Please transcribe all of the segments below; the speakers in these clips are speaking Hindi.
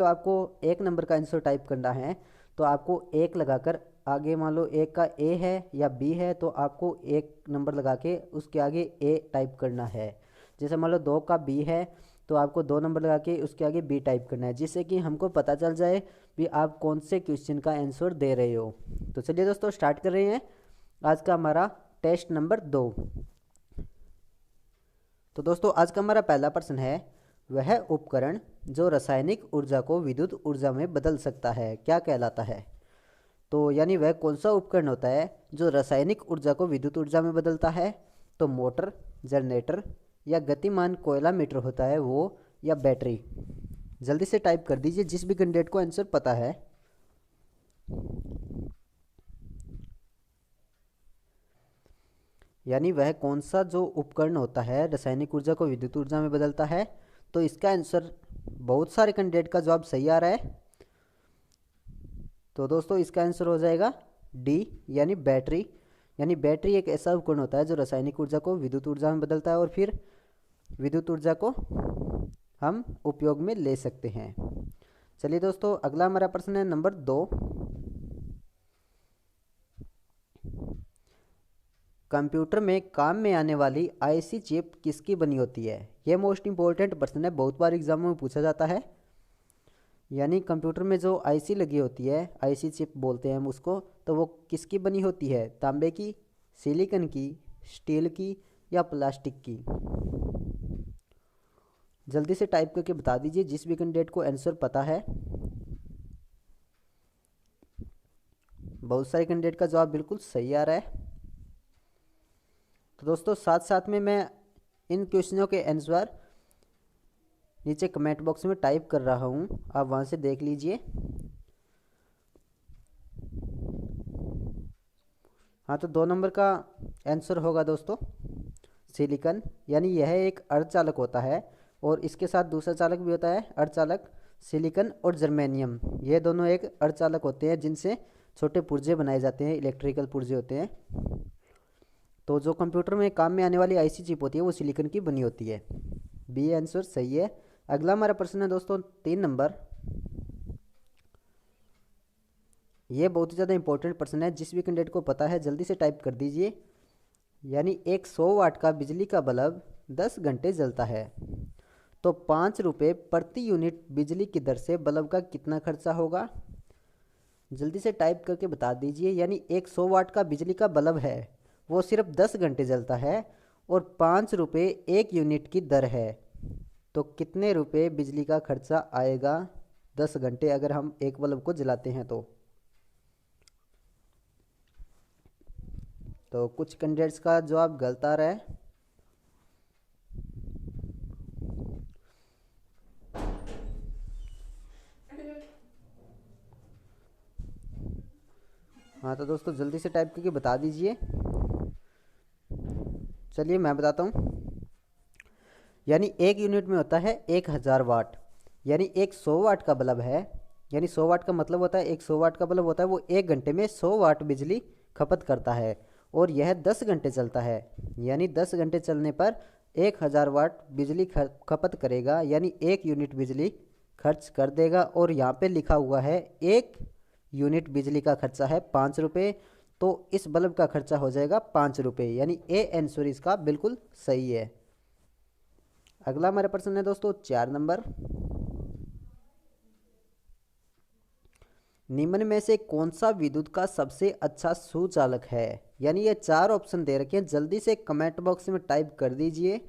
तो आपको एक नंबर का आंसर टाइप करना है तो आपको एक लगाकर आगे, मान लो एक का ए है या बी है तो आपको एक नंबर लगा के उसके आगे ए टाइप करना है। जैसे मान लो दो का बी है तो आपको दो नंबर लगा के उसके आगे बी टाइप करना है, जिससे कि हमको पता चल जाए कि आप कौन से क्वेश्चन का आंसर दे रहे हो। तो चलिए दोस्तों स्टार्ट कर रहे हैं आज का हमारा टेस्ट नंबर 2। तो दोस्तों आज का हमारा पहला प्रश्न है, वह उपकरण जो रासायनिक ऊर्जा को विद्युत ऊर्जा में बदल सकता है क्या कहलाता है। तो यानी वह कौन सा उपकरण होता है जो रासायनिक ऊर्जा को विद्युत ऊर्जा में बदलता है। तो मोटर, जनरेटर या गतिमान कोयला मीटर होता है वो, या बैटरी। जल्दी से टाइप कर दीजिए जिस भी कैंडिडेट को आंसर पता है। यानी वह कौन सा जो उपकरण होता है रासायनिक ऊर्जा को विद्युत ऊर्जा में बदलता है। तो इसका आंसर बहुत सारे कैंडिडेट का जवाब सही आ रहा है। तो दोस्तों इसका आंसर हो जाएगा डी, यानी बैटरी। यानी बैटरी एक ऐसा उपकरण होता है जो रासायनिक ऊर्जा को विद्युत ऊर्जा में बदलता है और फिर विद्युत ऊर्जा को हम उपयोग में ले सकते हैं। चलिए दोस्तों अगला हमारा प्रश्न है नंबर 2। कंप्यूटर में काम में आने वाली आईसी चिप किसकी बनी होती है। यह मोस्ट इंपॉर्टेंट प्रश्न है, बहुत बार एग्जाम में पूछा जाता है। यानी कंप्यूटर में जो आईसी लगी होती है, आईसी चिप बोलते हैं हम उसको, तो वो किसकी बनी होती है। तांबे की, सिलिकॉन की, स्टील की या प्लास्टिक की। जल्दी से टाइप करके बता दीजिए जिस भी कैंडिडेट को आंसर पता है। बहुत सारे कैंडिडेट का जवाब बिल्कुल सही आ रहा है। तो दोस्तों साथ साथ में मैं इन क्वेश्चनों के आंसर नीचे कमेंट बॉक्स में टाइप कर रहा हूँ, आप वहाँ से देख लीजिए। हाँ तो 2 नंबर का आंसर होगा दोस्तों सिलिकॉन। यानी यह एक अर्धचालक होता है और इसके साथ दूसरा चालक भी होता है अर्धचालक, सिलिकॉन और जर्मेनियम। ये दोनों एक अर्धचालक होते हैं जिनसे छोटे पुर्जे बनाए जाते हैं, इलेक्ट्रिकल पुर्जे होते हैं। तो जो कंप्यूटर में काम में आने वाली आईसी चिप होती है वो सिलिकॉन की बनी होती है। बी आंसर सही है। अगला हमारा प्रश्न है दोस्तों 3 नंबर। ये बहुत ही ज़्यादा इंपॉर्टेंट प्रश्न है, जिस भी कैंडिडेट को पता है जल्दी से टाइप कर दीजिए। यानी एक 100 वाट का बिजली का बल्ब 10 घंटे जलता है तो 5 रुपये प्रति यूनिट बिजली की दर से बल्ब का कितना खर्चा होगा। जल्दी से टाइप करके बता दीजिए। यानी एक 100 वाट का बिजली का बल्ब है, वो सिर्फ 10 घंटे जलता है और 5 रुपये एक यूनिट की दर है, तो कितने रुपए बिजली का खर्चा आएगा 10 घंटे अगर हम एक बल्ब को जलाते हैं तो कुछ कैंडिडेट्स का जवाब गलत आ रहा है। हाँ तो दोस्तों जल्दी से टाइप करके बता दीजिए। चलिए मैं बताता हूँ। यानी एक यूनिट में होता है 1000 वाट। यानी एक 100 वाट का बल्ब है, यानी 100 वाट का मतलब होता है एक 100 वाट का बल्ब होता है वो एक घंटे में 100 वाट बिजली खपत करता है और यह 10 घंटे चलता है। यानी 10 घंटे चलने पर 1000 वाट बिजली खपत करेगा, यानी एक यूनिट बिजली खर्च कर देगा। और यहाँ पे लिखा हुआ है एक यूनिट बिजली का खर्चा है 5 रुपये, तो इस बल्ब का खर्चा हो जाएगा 5 रुपये। यानी ए आंसर इसका बिल्कुल सही है। अगला हमारा प्रश्न है दोस्तों 4 नंबर। निम्न में से कौन सा विद्युत का सबसे अच्छा सुचालक है। यानी ये 4 ऑप्शन दे रखे हैं, जल्दी से कमेंट बॉक्स में टाइप कर दीजिए।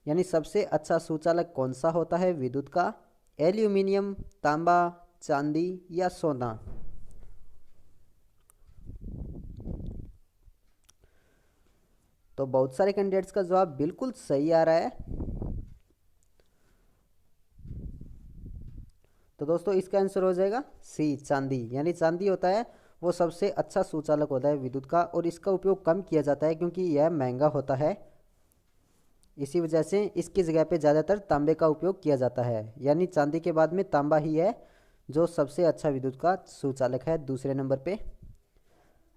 यानी सबसे अच्छा सुचालक कौन सा होता है विद्युत का। एल्यूमिनियम, तांबा, चांदी या सोना। तो बहुत सारे कैंडिडेट्स का जवाब बिल्कुल सही आ रहा है। तो दोस्तों इसका आंसर हो जाएगा सी, चांदी। यानी चांदी होता है वो सबसे अच्छा सुचालक होता है विद्युत का और इसका उपयोग कम किया जाता है क्योंकि यह महंगा होता है। इसी वजह से इसकी जगह पे ज़्यादातर तांबे का उपयोग किया जाता है। यानी चांदी के बाद में तांबा ही है जो सबसे अच्छा विद्युत का सुचालक है दूसरे नंबर पे।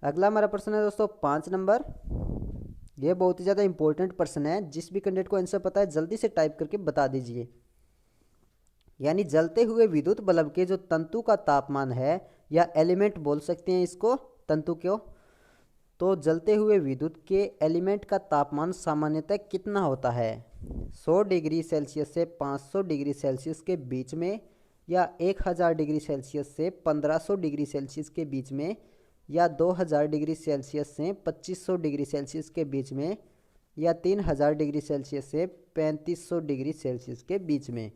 अगला हमारा प्रश्न है दोस्तों 5 नंबर। ये बहुत ही ज़्यादा इंपॉर्टेंट प्रश्न है, जिस भी कैंडिडेट को आंसर पता है जल्दी से टाइप करके बता दीजिए। यानी जलते हुए विद्युत बल्ब के जो तंतु का तापमान है, या एलिमेंट बोल सकते हैं इसको, तंतु क्यों, तो जलते हुए विद्युत के एलिमेंट का तापमान सामान्यतः कितना होता है? 100 डिग्री सेल्सियस से 500 डिग्री सेल्सियस के बीच में, या 1000 डिग्री सेल्सियस से 1500 डिग्री सेल्सियस के बीच में, या 2000 डिग्री सेल्सियस से 2500 डिग्री सेल्सियस के बीच में, या 3000 डिग्री सेल्सियस से 3500 डिग्री सेल्सियस के बीच में।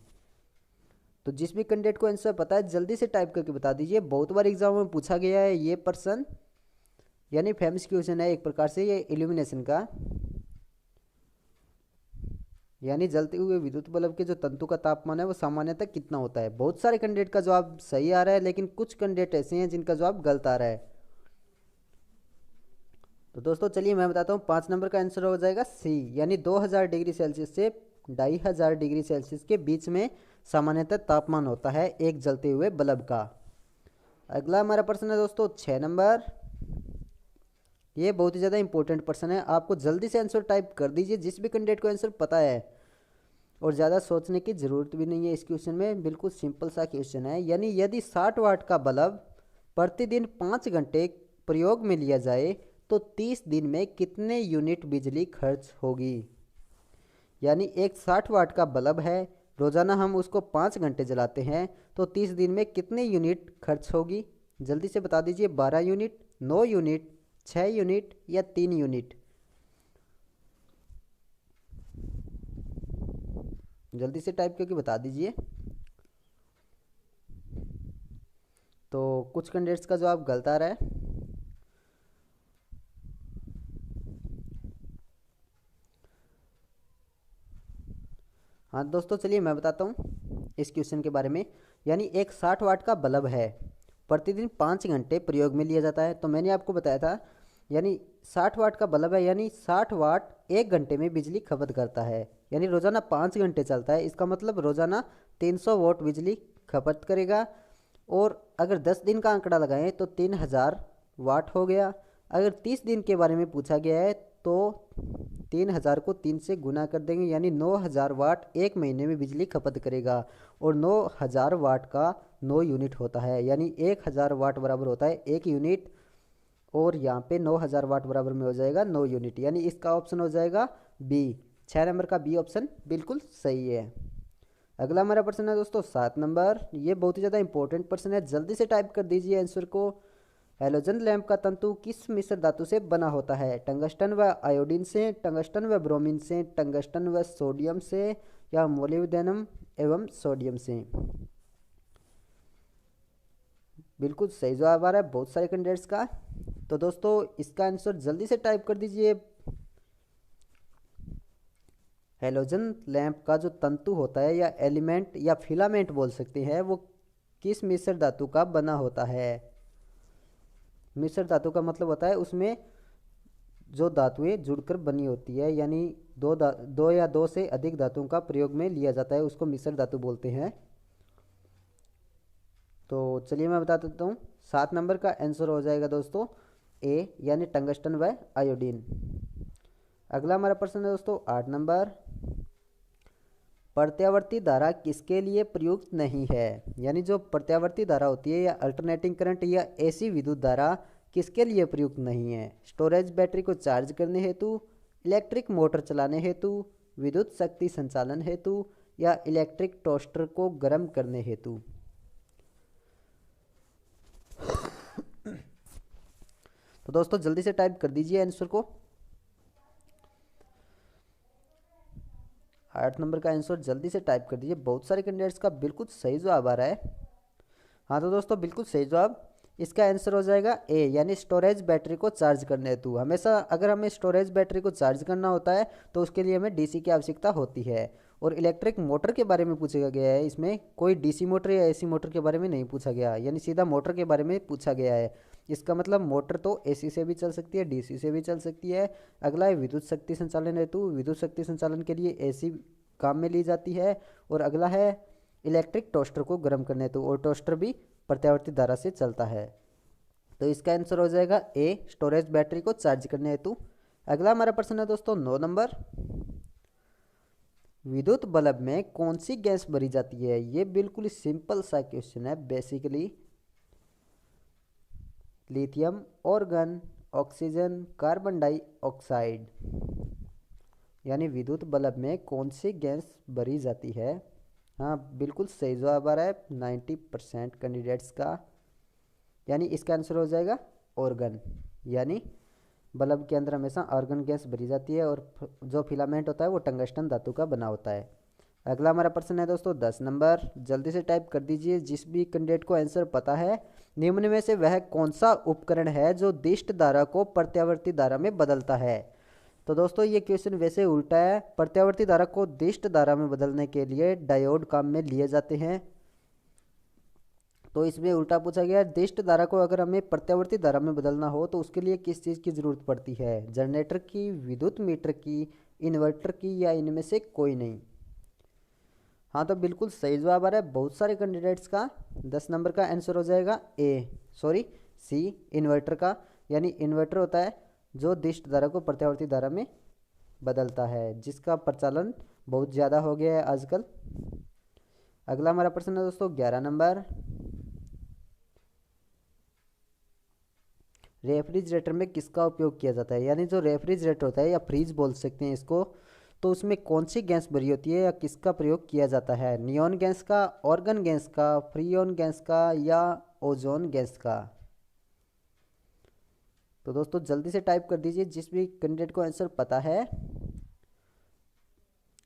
तो जिस भी कैंडिडेट को आंसर पता है जल्दी से टाइप करके बता दीजिए। बहुत बार एग्जाम में पूछा गया है ये प्रश्न, यानी फेमस क्वेश्चन है एक प्रकार से ये इल्यूमिनेशन का। यानी जलते हुए विद्युत बल्ब के जो तंतु का तापमान है वो सामान्यतः कितना होता है। बहुत सारे कैंडिडेट का जवाब सही आ रहा है, लेकिन कुछ कैंडिडेट ऐसे हैं जिनका जवाब गलत आ रहा है। तो दोस्तों चलिए मैं बताता हूँ, 5 नंबर का आंसर हो जाएगा सी, यानी 2000 डिग्री सेल्सियस से 2500 डिग्री सेल्सियस के बीच में सामान्यतः तापमान होता है एक जलते हुए बल्ब का। अगला हमारा प्रश्न है दोस्तों 6 नंबर। ये बहुत ही ज़्यादा इंपॉर्टेंट प्रश्न है, आपको जल्दी से आंसर टाइप कर दीजिए जिस भी कैंडिडेट को आंसर पता है, और ज़्यादा सोचने की ज़रूरत भी नहीं है इस क्वेश्चन में, बिल्कुल सिंपल सा क्वेश्चन है। यानी यदि 60 वाट का बल्ब प्रतिदिन 5 घंटे प्रयोग में लिया जाए तो 30 दिन में कितने यूनिट बिजली खर्च होगी। यानी एक 60 वाट का बल्ब है, रोज़ाना हम उसको 5 घंटे जलाते हैं, तो 30 दिन में कितने यूनिट खर्च होगी। जल्दी से बता दीजिए, 12 यूनिट, 9 यूनिट, 6 यूनिट, या 3 यूनिट। जल्दी से टाइप करके बता दीजिए। तो कुछ कैंडिडेट्स का जवाब गलत आ रहा है। हाँ दोस्तों चलिए मैं बताता हूँ इस क्वेश्चन के बारे में। यानी एक 60 वाट का बल्ब है, प्रतिदिन 5 घंटे प्रयोग में लिया जाता है। तो मैंने आपको बताया था, यानी 60 वाट का बल्ब है, यानी 60 वाट 1 घंटे में बिजली खपत करता है। यानी रोज़ाना 5 घंटे चलता है, इसका मतलब रोज़ाना 300 वाट बिजली खपत करेगा। और अगर 10 दिन का आंकड़ा लगाएं तो 3000 वाट हो गया। अगर 30 दिन के बारे में पूछा गया है तो 3000 को 3 से गुना कर देंगे, यानी 9000 वाट एक महीने में बिजली खपत करेगा। और 9000 वाट का 9 यूनिट होता है, यानी 1000 वाट बराबर होता है 1 यूनिट, और यहाँ पे 9000 वाट बराबर में हो जाएगा 9 यूनिट। यानी इसका ऑप्शन हो जाएगा बी, 6 नंबर का बी ऑप्शन बिल्कुल सही है। अगला हमारा प्रश्न है दोस्तों 7 नंबर। ये बहुत ही ज़्यादा इंपॉर्टेंट प्रश्न है, जल्दी से टाइप कर दीजिए आंसर को। हैलोजन लैंप का तंतु किस मिश्र धातु से बना होता है? टंगस्टन व आयोडीन से, टंगस्टन व ब्रोमीन से, टंगस्टन व सोडियम से, या मोलिब्डेनम एवं सोडियम से। बिल्कुल सही जवाब आ रहा है बहुत सारे कैंडिडेट्स का। तो दोस्तों इसका आंसर जल्दी से टाइप कर दीजिए। हैलोजन लैंप का जो तंतु होता है, या एलिमेंट या फिलामेंट बोल सकते हैं, वो किस मिश्र धातु का बना होता है? मिश्र धातु का मतलब होता है उसमें जो धातुएं जुड़कर बनी होती है, यानी दो या दो से अधिक धातुओं का प्रयोग में लिया जाता है, उसको मिश्र धातु बोलते हैं। तो चलिए मैं बता देता हूँ, 7 नंबर का आंसर हो जाएगा दोस्तों ए, यानी टंगस्टन व आयोडीन। अगला हमारा प्रश्न है दोस्तों 8 नंबर। प्रत्यावर्ती धारा किसके लिए प्रयुक्त नहीं है? यानी जो प्रत्यावर्ती धारा होती है, या अल्टरनेटिंग करंट, या ऐसी विद्युत धारा किसके लिए प्रयुक्त नहीं है? स्टोरेज बैटरी को चार्ज करने हेतु, इलेक्ट्रिक मोटर चलाने हेतु, विद्युत शक्ति संचालन हेतु, या इलेक्ट्रिक टोस्टर को गर्म करने हेतु। तो दोस्तों जल्दी से टाइप कर दीजिए आंसर को। 8 नंबर का आंसर जल्दी से टाइप कर दीजिए, बहुत सारे कैंडिडेट्स का बिल्कुल सही जवाब आ रहा है। हाँ तो दोस्तों बिल्कुल सही जवाब, इसका आंसर हो जाएगा ए, यानी स्टोरेज बैटरी को चार्ज करने हेतु। हमेशा अगर हमें स्टोरेज बैटरी को चार्ज करना होता है तो उसके लिए हमें डीसी की आवश्यकता होती है। और इलेक्ट्रिक मोटर के बारे में पूछा गया है, इसमें कोई डीसी मोटर या एसी मोटर के बारे में नहीं पूछा गया, यानी सीधा मोटर के बारे में पूछा गया है। इसका मतलब मोटर तो एसी से भी चल सकती है, डीसी से भी चल सकती है। अगला है विद्युत शक्ति संचालन हेतु, विद्युत शक्ति संचालन के लिए एसी काम में ली जाती है। और अगला है इलेक्ट्रिक टोस्टर को गर्म करने हेतु, और टोस्टर भी प्रत्यावर्ती धारा से चलता है। तो इसका आंसर हो जाएगा ए, स्टोरेज बैटरी को चार्ज करने हेतु। अगला हमारा प्रश्न है दोस्तों 9 नंबर। विद्युत बल्ब में कौन सी गैस भरी जाती है? ये बिल्कुल सिंपल सा क्वेश्चन है। Basically lithium, organ, oxygen, carbon dioxide. यानी विद्युत बल्ब में कौन सी गैस भरी जाती है? हाँ, बिल्कुल सही जवाब आ रहा है 90% कैंडिडेट्स का। यानी इसका आंसर हो जाएगा ऑर्गन। यानी बल्ब के अंदर हमेशा आर्गन गैस भरी जाती है और जो फिलामेंट होता है वो टंगस्टन धातु का बना होता है। अगला हमारा प्रश्न है दोस्तों 10 नंबर। जल्दी से टाइप कर दीजिए जिस भी कैंडिडेट को आंसर पता है। निम्न में से वह कौन सा उपकरण है जो दिष्ट धारा को प्रत्यावर्ती धारा में बदलता है? तो दोस्तों ये क्वेश्चन वैसे उल्टा है। प्रत्यावर्ती धारा को दिष्ट धारा में बदलने के लिए डायोड काम में लिए जाते हैं। तो इसमें उल्टा पूछा गया, दिष्ट धारा को अगर हमें प्रत्यावर्ती धारा में बदलना हो तो उसके लिए किस चीज़ की ज़रूरत पड़ती है? जनरेटर की, विद्युत मीटर की, इन्वर्टर की, या इनमें से कोई नहीं? हाँ, तो बिल्कुल सही जवाब आ रहा है बहुत सारे कैंडिडेट्स का। 10 नंबर का आंसर हो जाएगा सी, इन्वर्टर का। यानी इन्वर्टर होता है जो दिष्ट धारा को प्रत्यावर्ती धारा में बदलता है, जिसका प्रचलन बहुत ज़्यादा हो गया है आजकल। अगला हमारा प्रश्न है दोस्तों 11 नंबर। रेफ्रिजरेटर में किसका उपयोग किया जाता है? यानी जो रेफ्रिजरेटर होता है या फ्रीज बोल सकते हैं इसको, तो उसमें कौन सी गैस भरी होती है या किसका प्रयोग किया जाता है? नियॉन गैस का, ऑर्गन गैस का, फ्रीऑन गैस का, या ओजोन गैस का? तो दोस्तों जल्दी से टाइप कर दीजिए जिस भी कैंडिडेट को आंसर पता है।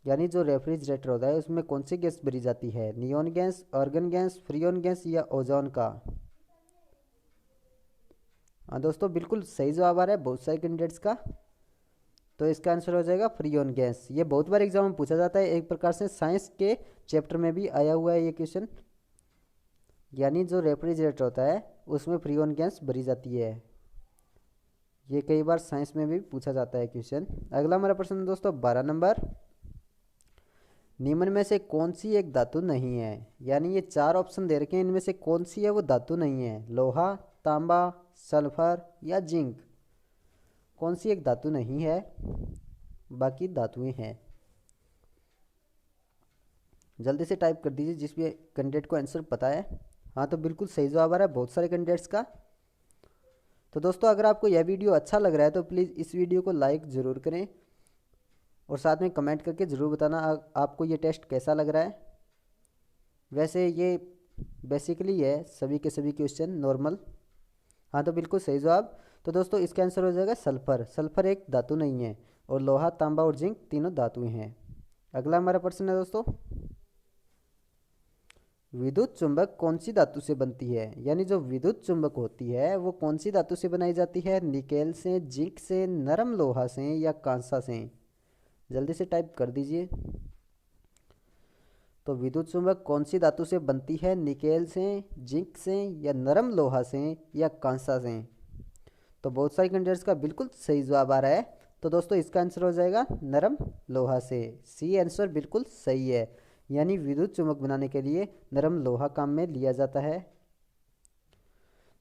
यानी जो रेफ्रिजरेटर होता है उसमें कौन सी गैस भरी जाती है? Neon gas, organ gas, freon gas, या ओजोन का? हाँ दोस्तों, बिल्कुल सही जवाब आ रहा है बहुत सारे कैंडिडेट्स का। तो इसका आंसर हो जाएगा फ्रीऑन गैस। ये बहुत बार एग्जाम में पूछा जाता है, एक प्रकार से साइंस के चैप्टर में भी आया हुआ है ये क्वेश्चन। यानी जो रेफ्रिजरेटर होता है उसमें फ्रीऑन गैस भरी जाती है। ये कई बार साइंस में भी पूछा जाता है क्वेश्चन। अगला हमारा प्रश्न है दोस्तों 12 नंबर। निम्न में से कौन सी एक धातु नहीं है? यानी ये 4 ऑप्शन दे रखे हैं, इनमें से कौन सी है वो धातु नहीं है? लोहा, तांबा, सल्फर, या जिंक? कौन सी एक धातु नहीं है, बाकी धातुएं हैं? जल्दी से टाइप कर दीजिए जिस भी कैंडिडेट को आंसर पता है। हाँ, तो बिल्कुल सही जवाब आ रहा है बहुत सारे कैंडिडेट्स का। तो दोस्तों अगर आपको यह वीडियो अच्छा लग रहा है तो प्लीज़ इस वीडियो को लाइक ज़रूर करें और साथ में कमेंट करके ज़रूर बताना आपको ये टेस्ट कैसा लग रहा है। वैसे ये बेसिकली है सभी के सभी क्वेश्चन नॉर्मल। हाँ, तो बिल्कुल सही जवाब। तो दोस्तों इसका आंसर हो जाएगा सल्फर। सल्फर एक धातु नहीं है और लोहा, तांबा और जिंक तीनों धातुएं हैं। अगला हमारा प्रश्न है दोस्तों, विद्युत चुंबक कौन सी धातु से बनती है? यानी जो विद्युत चुंबक होती है वो कौन सी धातु से बनाई जाती है? निकेल से, जिंक से, नरम लोहा से, या कांसा से? जल्दी से टाइप कर दीजिए। तो विद्युत चुंबक कौन सी धातु से बनती है? निकेल से, जिंक से, या नरम लोहा से, या कांसा से? तो बहुत सारे कैंडिडेट्स का बिल्कुल सही जवाब आ रहा है। तो दोस्तों इसका आंसर हो जाएगा नरम लोहा से। सी आंसर बिल्कुल सही है। यानी विद्युत चुंबक बनाने के लिए नरम लोहा काम में लिया जाता है।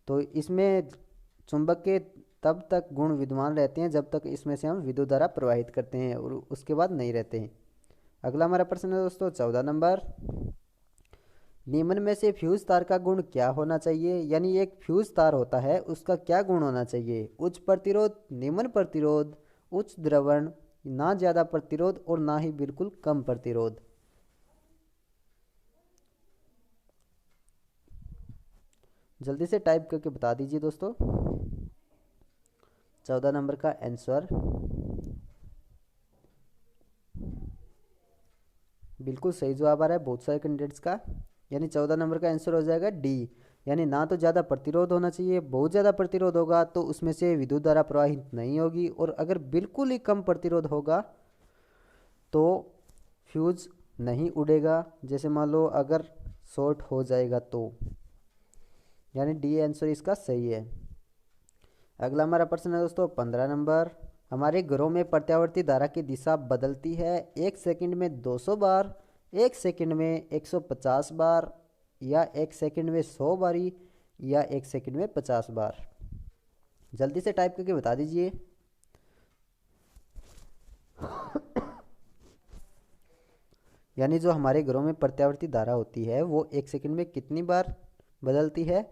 तो इसमें चुंबक के तब तक गुण विद्यमान रहते हैं जब तक इसमें से हम विद्युत धारा प्रवाहित करते हैं और उसके बाद नहीं रहते हैं। अगला हमारा प्रश्न है दोस्तों 14 नंबर। निम्न में से फ्यूज तार का गुण क्या होना चाहिए? यानी एक फ्यूज तार होता है उसका क्या गुण होना चाहिए? उच्च प्रतिरोध, निम्न प्रतिरोध, उच्च द्रवण, ना ज़्यादा प्रतिरोध और ना ही बिल्कुल कम प्रतिरोध? जल्दी से टाइप करके बता दीजिए दोस्तों 14 नंबर का आंसर। बिल्कुल सही जवाब आ रहा है बहुत सारे कैंडिडेट्स का। यानी 14 नंबर का आंसर हो जाएगा डी। यानी ना तो ज़्यादा प्रतिरोध होना चाहिए, बहुत ज़्यादा प्रतिरोध होगा तो उसमें से विद्युत धारा प्रवाहित नहीं होगी, और अगर बिल्कुल ही कम प्रतिरोध होगा तो फ्यूज नहीं उड़ेगा। जैसे मान लो अगर शॉर्ट हो जाएगा तो। यानी डी आंसर इसका सही है। अगला हमारा प्रश्न है दोस्तों 15 नंबर। हमारे घरों में प्रत्यावर्ती धारा की दिशा बदलती है 1 सेकंड में 200 बार, 1 सेकंड में 150 बार, या 1 सेकंड में 100 बारी, या 1 सेकंड में 50 बार? जल्दी से टाइप करके बता दीजिए। यानी जो हमारे घरों में प्रत्यावर्ती धारा होती है वो 1 सेकंड में कितनी बार बदलती है?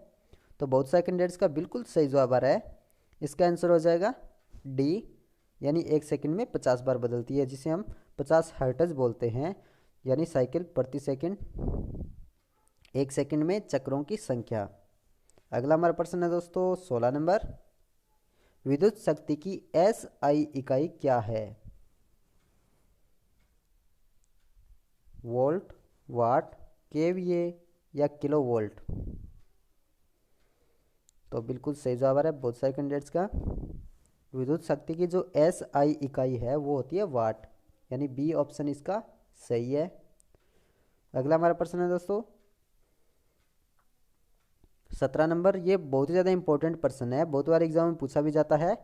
तो बहुत सारे कैंडिडेट्स का बिल्कुल सही जवाब आ रहा है। इसका आंसर हो जाएगा डी, यानी 1 सेकंड में 50 बार बदलती है, जिसे हम 50 हर्ट्ज बोलते हैं, यानी साइकिल प्रति सेकंड, 1 सेकंड में चक्रों की संख्या। अगला हमारा प्रश्न है दोस्तों 16 नंबर, विद्युत शक्ति की एसआई इकाई क्या है? वोल्ट, वाट, केवीए या किलो वोल्ट? तो बिल्कुल सही जवाब आ रहा है बहुत सारे कैंडिडेट्स का। विद्युत शक्ति की जो एसआई इकाई है वो होती है वाट, यानी बी ऑप्शन इसका सही है। अगला हमारा प्रश्न है दोस्तों 17 नंबर, ये बहुत ही ज़्यादा इंपॉर्टेंट प्रश्न है, बहुत बार एग्जाम में पूछा भी जाता है।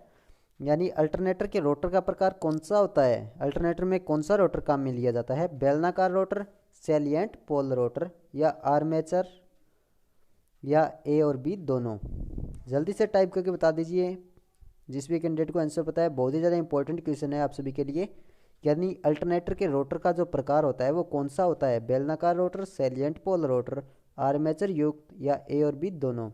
यानी अल्टरनेटर के रोटर का प्रकार कौन सा होता है? अल्टरनेटर में कौन सा रोटर काम में लिया जाता है? बेलनाकार रोटर, सैलिएंट पोल रोटर या आर्मेचर, या ए और बी दोनों? जल्दी से टाइप करके बता दीजिए जिस भी कैंडिडेट को आंसर पता है। बहुत ही ज़्यादा इंपॉर्टेंट क्वेश्चन है आप सभी के लिए। यानी अल्टरनेटर के रोटर का जो प्रकार होता है वो कौन सा होता है? बेलनाकार rotor, salient pole rotor, armature युक्त या ए और बी दोनों?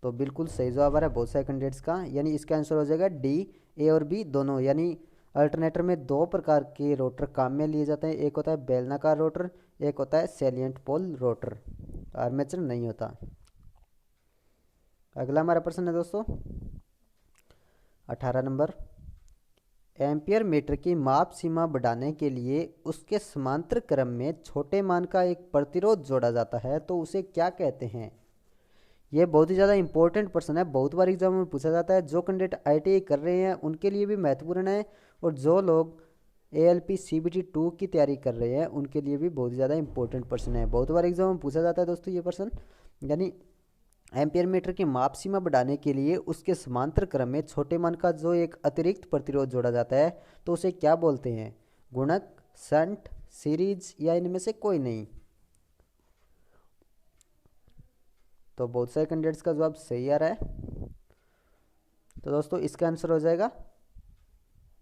तो बिल्कुल सही जवाब आ रहा है बहुत सारे कैंडिडेट्स का, यानी इसका आंसर हो जाएगा डी, ए और बी दोनों। यानी अल्टरनेटर में दो प्रकार के रोटर काम में लिए जाते हैं, एक होता है बेलनाकार रोटर, एक होता है सैलिएंट पोल रोटर, आर्मेचर नहीं होता। अगला हमारा प्रश्न है दोस्तों 18 नंबर, एम्पियर मीटर की माप सीमा बढ़ाने के लिए उसके समांतर क्रम में छोटे मान का एक प्रतिरोध जोड़ा जाता है, तो उसे क्या कहते हैं? ये बहुत ही ज़्यादा इंपॉर्टेंट प्रश्न है, बहुत बार एग्जाम में पूछा जाता है। जो कैंडिडेट आईटीआई कर रहे हैं उनके लिए भी महत्वपूर्ण है, और जो लोग एएलपी सीबीटी 2 की तैयारी कर रहे हैं उनके लिए भी बहुत ज़्यादा इंपॉर्टेंट प्रश्न है, बहुत बार एग्जाम में पूछा जाता है दोस्तों ये प्रश्न। यानी एम्पियर मीटर की माप सीमा बढ़ाने के लिए उसके समांतर क्रम में छोटे मान का जो एक अतिरिक्त प्रतिरोध जोड़ा जाता है, तो उसे क्या बोलते हैं? गुणक, शंट, सीरीज या इनमें से कोई नहीं? तो बहुत सारे कैंडिडेट्स का जवाब सही आ रहा है। तो दोस्तों इसका आंसर हो जाएगा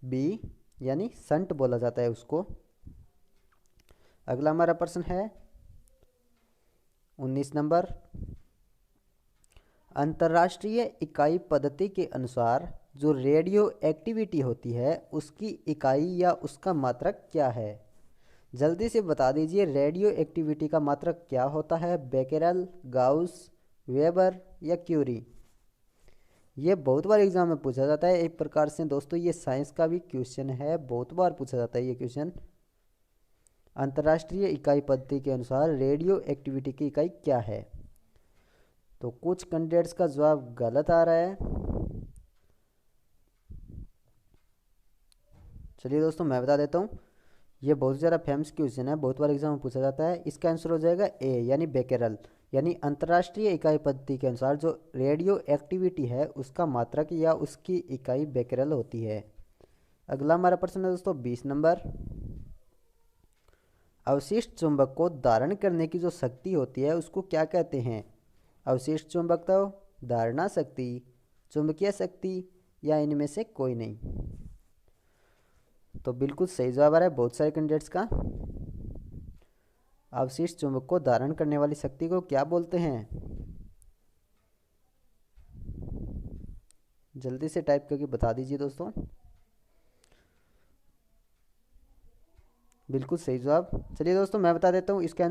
बी, यानी शंट बोला जाता है उसको। अगला हमारा प्रश्न है 19 नंबर, अंतर्राष्ट्रीय इकाई पद्धति के अनुसार जो रेडियो एक्टिविटी होती है उसकी इकाई या उसका मात्रक क्या है? जल्दी से बता दीजिए रेडियो एक्टिविटी का मात्रक क्या होता है? बेकेरेल, गाउस, वेबर या क्यूरी? ये बहुत बार एग्जाम में पूछा जाता है, एक प्रकार से दोस्तों ये साइंस का भी क्वेश्चन है, बहुत बार पूछा जाता है ये क्वेश्चन। अंतर्राष्ट्रीय इकाई पद्धति के अनुसार रेडियो एक्टिविटी की इकाई क्या है? तो कुछ कैंडिडेट्स का जवाब गलत आ रहा है। चलिए दोस्तों मैं बता देता हूँ, ये बहुत ज़्यादा फेमस क्वेश्चन है, बहुत बार एग्जाम में पूछा जाता है। इसका आंसर हो जाएगा ए, यानी बेकेरल। यानी अंतर्राष्ट्रीय इकाई पद्धति के अनुसार जो रेडियो एक्टिविटी है उसका मात्रक या उसकी इकाई बेकेरल होती है। अगला हमारा प्रश्न है दोस्तों 20 नंबर, अवशिष्ट चुंबक को धारण करने की जो शक्ति होती है उसको क्या कहते हैं? अवशिष्ट चुंबक, तो धारणा शक्ति, चुंबकीय शक्ति या इनमें से कोई नहीं? तो बिल्कुल सही जवाब आ रहा है बहुत सारे कैंडिडेट्स का। अवशिष्ट चुंबक को धारण करने वाली शक्ति को क्या बोलते हैं? जल्दी से टाइप करके बता दीजिए दोस्तों। बिल्कुल सही जवाब। चलिए दोस्तों मैं बता देता हूँ इसका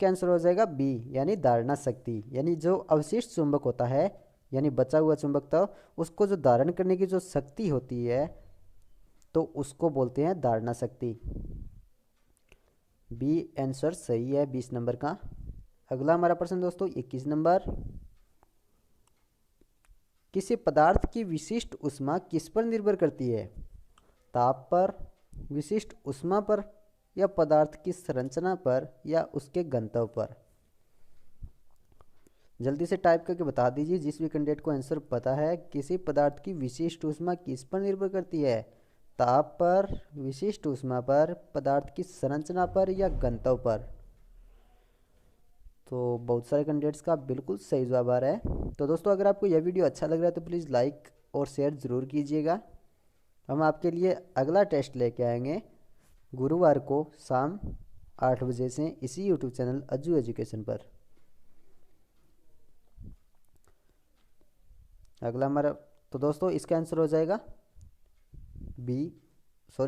आंसर हो जाएगा बी, यानी धारणा शक्ति। यानी जो अवशिष्ट चुंबक होता है, यानी बचा हुआ चुंबक था, उसको जो धारण करने की जो शक्ति होती है तो उसको बोलते हैं धारणा शक्ति। बी आंसर सही है 20 नंबर का। अगला हमारा प्रश्न दोस्तों 21 नंबर, किसी पदार्थ की विशिष्ट ऊष्मा किस पर निर्भर करती है? ताप पर, विशिष्ट ऊष्मा पर, या पदार्थ की संरचना पर, या उसके घनत्व पर? जल्दी से टाइप करके बता दीजिए जिस भी कैंडिडेट को आंसर पता है। किसी पदार्थ की विशिष्ट ऊष्मा किस पर निर्भर करती है? ताप पर, विशिष्ट ऊष्मा पर, पदार्थ की संरचना पर, या घनत्व पर? तो बहुत सारे कैंडिडेट्स का बिल्कुल सही जवाब आ रहा है। तो दोस्तों अगर आपको यह वीडियो अच्छा लग रहा है तो प्लीज़ लाइक और शेयर ज़रूर कीजिएगा। हम आपके लिए अगला टेस्ट लेके आएंगे गुरुवार को शाम 8 बजे से इसी यूट्यूब चैनल अज्जू एजुकेशन पर। अगला हमारा, तो दोस्तों इसका आंसर हो जाएगा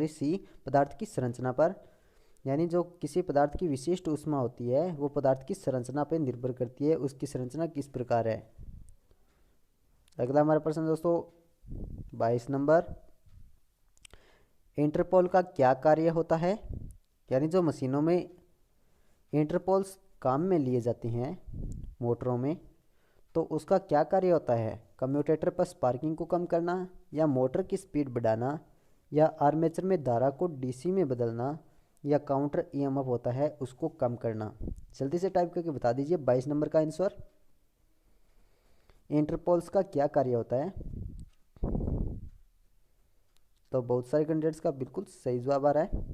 सी, पदार्थ की संरचना पर। यानी जो किसी पदार्थ की विशिष्ट ऊष्मा होती है वो पदार्थ की संरचना पर निर्भर करती है, उसकी संरचना किस प्रकार है। अगला हमारा प्रश्न दोस्तों 22 नंबर, इंटरपोल का क्या कार्य होता है। यानी जो मशीनों में इंटरपोल्स काम में लिए जाते हैं मोटरों में, तो उसका क्या कार्य होता है। कम्यूटेटर पर स्पार्किंग को कम करना, या मोटर की स्पीड बढ़ाना, या आर्मेचर में धारा को डीसी में बदलना, या काउंटर ईएमएफ होता है उसको कम करना। जल्दी से टाइप करके बता दीजिए 22 नंबर का आंसर। इंटरपोल्स का क्या कार्य होता है। तो बहुत सारे कैंडिडेट्स का बिल्कुल सही जवाब आ रहा है।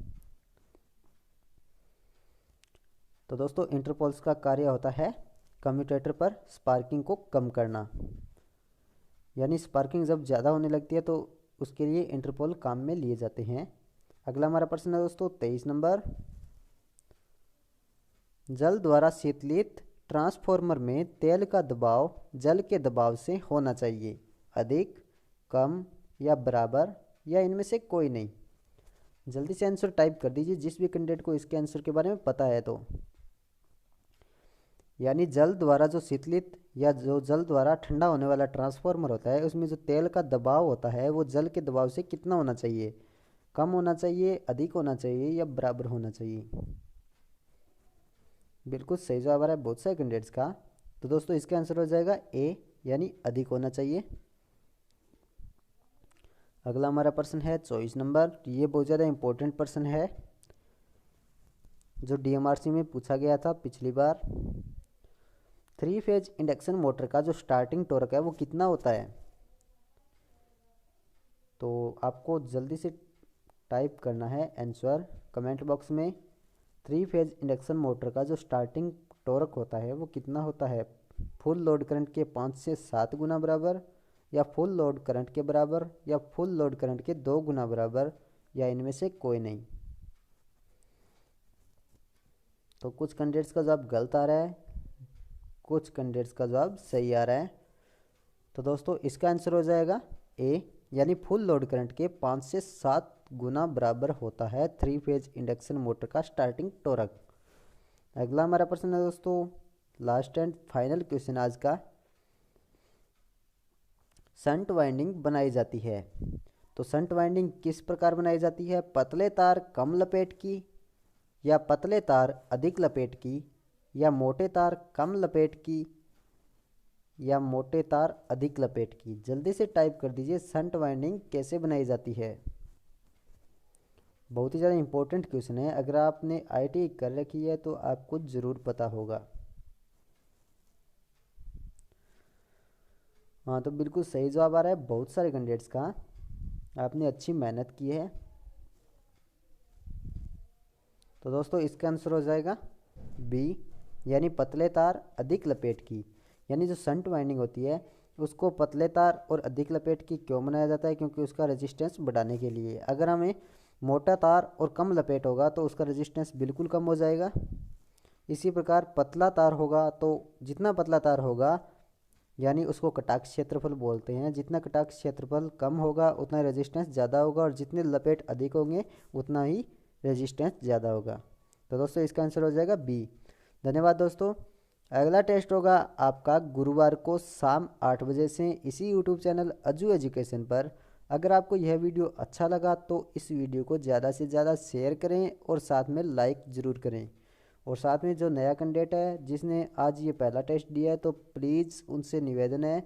तो दोस्तों इंटरपोल्स का कार्य होता है कम्यूटेटर पर स्पार्किंग को कम करना। यानी स्पार्किंग जब ज़्यादा होने लगती है तो उसके लिए इंटरपोल काम में लिए जाते हैं। अगला हमारा प्रश्न है दोस्तों 23 नंबर, जल द्वारा शीतलित ट्रांसफॉर्मर में तेल का दबाव जल के दबाव से होना चाहिए, अधिक, कम या बराबर, या इनमें से कोई नहीं। जल्दी से आंसर टाइप कर दीजिए जिस भी कैंडिडेट को इसके आंसर के बारे में पता है तो। यानी जल द्वारा जो शीतलित या जो जल द्वारा ठंडा होने वाला ट्रांसफॉर्मर होता है उसमें जो तेल का दबाव होता है वो जल के दबाव से कितना होना चाहिए, कम होना चाहिए, अधिक होना चाहिए, या बराबर होना चाहिए। बिल्कुल सही जवाब आ रहा है बहुत सारे कैंडिडेट्स का। तो दोस्तों इसका आंसर हो जाएगा ए, यानी अधिक होना चाहिए। अगला हमारा प्रश्न है 24 नंबर, ये बहुत ज़्यादा इंपॉर्टेंट प्रश्न है जो डीएमआरसी में पूछा गया था पिछली बार। 3 फेज इंडक्शन मोटर का जो स्टार्टिंग टॉर्क है वो कितना होता है। तो आपको जल्दी से टाइप करना है आंसर कमेंट बॉक्स में। 3 फेज इंडक्शन मोटर का जो स्टार्टिंग टॉर्क होता है वो कितना होता है। फुल लोड करंट के 5 से 7 गुना बराबर, या फुल लोड करंट के बराबर, या फुल लोड करंट के 2 गुना बराबर, या इनमें से कोई नहीं। तो कुछ कैंडिडेट्स का जवाब गलत आ रहा है, कुछ कैंडिडेट्स का जवाब सही आ रहा है। तो दोस्तों इसका आंसर हो जाएगा ए, यानी फुल लोड करंट के 5 से 7 गुना बराबर होता है 3 फेज इंडक्शन मोटर का स्टार्टिंग टॉर्क। अगला हमारा प्रश्न है दोस्तों लास्ट एंड फाइनल क्वेश्चन आज का, शंट वाइंडिंग बनाई जाती है। तो शंट वाइंडिंग किस प्रकार बनाई जाती है। पतले तार कम लपेट की, या पतले तार अधिक लपेट की, या मोटे तार कम लपेट की, या मोटे तार अधिक लपेट की। जल्दी से टाइप कर दीजिए शंट वाइंडिंग कैसे बनाई जाती है। बहुत ही ज़्यादा इंपॉर्टेंट क्वेश्चन है, अगर आपने आईटी कर रखी है तो आपको ज़रूर पता होगा। हाँ तो बिल्कुल सही जवाब आ रहा है बहुत सारे कैंडिडेट्स का, आपने अच्छी मेहनत की है। तो दोस्तों इसका आंसर हो जाएगा बी, यानी पतले तार अधिक लपेट की। यानी जो शंट वाइंडिंग होती है उसको पतले तार और अधिक लपेट की क्यों बनाया जाता है, क्योंकि उसका रेजिस्टेंस बढ़ाने के लिए। अगर हमें मोटा तार और कम लपेट होगा तो उसका रेजिस्टेंस बिल्कुल कम हो जाएगा। इसी प्रकार पतला तार होगा तो जितना पतला तार होगा यानी उसको कटाक्ष क्षेत्रफल बोलते हैं, जितना कटाक्ष क्षेत्रफल कम होगा उतना रेजिस्टेंस ज़्यादा होगा, और जितने लपेट अधिक होंगे उतना ही रेजिस्टेंस ज़्यादा होगा। तो दोस्तों इसका आंसर हो जाएगा बी। धन्यवाद दोस्तों। अगला टेस्ट होगा आपका गुरुवार को शाम 8 बजे से इसी यूट्यूब चैनल अज्जू एजुकेशन पर। अगर आपको यह वीडियो अच्छा लगा तो इस वीडियो को ज़्यादा से ज़्यादा शेयर करें और साथ में लाइक ज़रूर करें। और साथ में जो नया कैंडिडेट है जिसने आज ये पहला टेस्ट दिया है तो प्लीज़ उनसे निवेदन है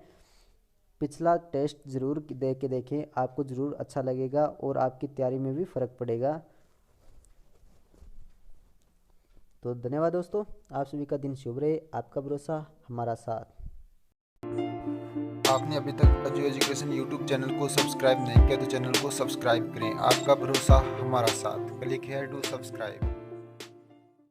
पिछला टेस्ट ज़रूर दे के देखें, आपको ज़रूर अच्छा लगेगा और आपकी तैयारी में भी फ़र्क पड़ेगा। तो धन्यवाद दोस्तों, आप सभी का दिन शुभ रहे। आपका भरोसा हमारा साथ। आपने अभी तक अज्जू एजुकेशन यूट्यूब चैनल को सब्सक्राइब नहीं किया तो चैनल को सब्सक्राइब करें। आपका भरोसा हमारा साथ। Click here to subscribe.